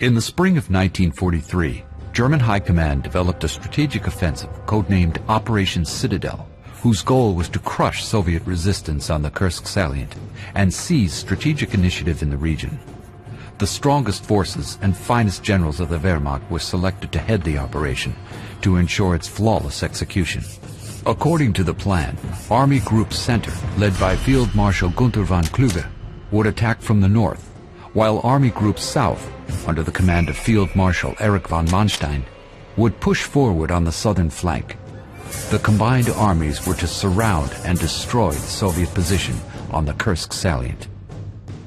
In the spring of 1943, German High Command developed a strategic offensive codenamed Operation Citadel, whose goal was to crush Soviet resistance on the Kursk salient and seize strategic initiative in the region. The strongest forces and finest generals of the Wehrmacht were selected to head the operation to ensure its flawless execution. According to the plan, Army Group Center, led by Field Marshal Gunther von Kluge, would attack from the north, while Army Group South, under the command of Field Marshal Erich von Manstein, would push forward on the southern flank. The combined armies were to surround and destroy the Soviet position on the Kursk salient.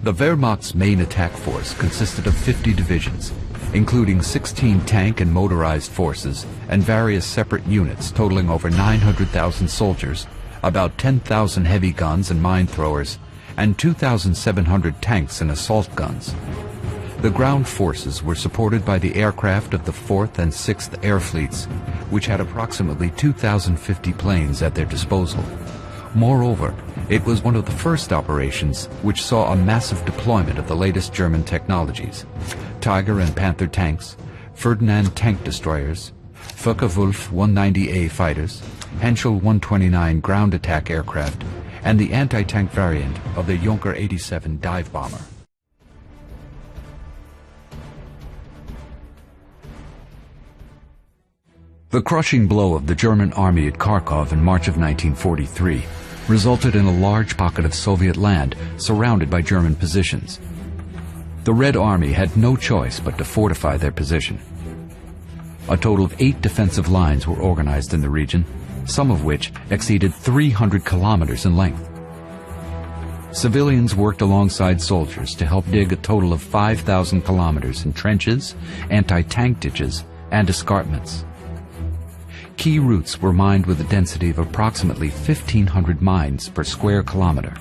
The Wehrmacht's main attack force consisted of 50 divisions, including 16 tank and motorized forces and various separate units totaling over 900,000 soldiers, about 10,000 heavy guns and mine throwers, and 2,700 tanks and assault guns. The ground forces were supported by the aircraft of the 4th and 6th Air Fleets, which had approximately 2,050 planes at their disposal. Moreover, it was one of the first operations which saw a massive deployment of the latest German technologies: Tiger and Panther tanks, Ferdinand tank destroyers, Focke-Wulf 190A fighters, Henschel 129 ground attack aircraft, and the anti-tank variant of the Junker 87 dive bomber. The crushing blow of the German army at Kharkov in March of 1943 resulted in a large pocket of Soviet land surrounded by German positions. The Red Army had no choice but to fortify their position. A total of 8 defensive lines were organized in the region, some of which exceeded 300 kilometers in length. Civilians worked alongside soldiers to help dig a total of 5,000 kilometers in trenches, anti-tank ditches, and escarpments. Key routes were mined with a density of approximately 1,500 mines per square kilometer.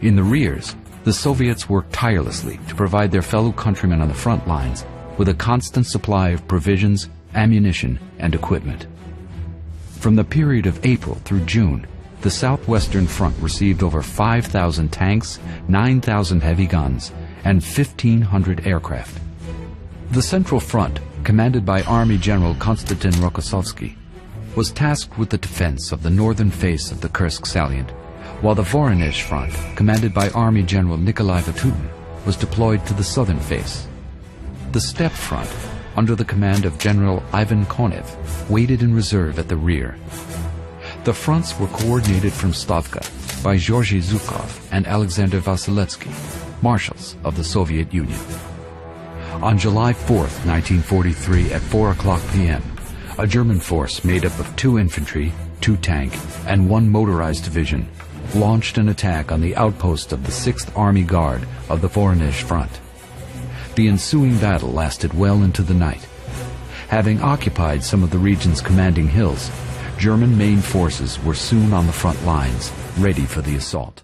In the rears, the Soviets worked tirelessly to provide their fellow countrymen on the front lines with a constant supply of provisions, ammunition, and equipment. From the period of April through June, the Southwestern Front received over 5,000 tanks, 9,000 heavy guns, and 1,500 aircraft. The Central Front, commanded by Army General Konstantin Rokossovsky, was tasked with the defense of the northern face of the Kursk salient, while the Voronezh Front, commanded by Army General Nikolai Vatutin, was deployed to the southern face. The Steppe Front, under the command of General Ivan Konev, waited in reserve at the rear. The fronts were coordinated from Stavka by Georgy Zhukov and Alexander Vasilevsky, marshals of the Soviet Union. On July 4, 1943, at 4 o'clock p.m., a German force made up of 2 infantry, 2 tank, and 1 motorized division launched an attack on the outpost of the 6th Army Guard of the Voronezh Front. The ensuing battle lasted well into the night. Having occupied some of the region's commanding hills, German main forces were soon on the front lines, ready for the assault.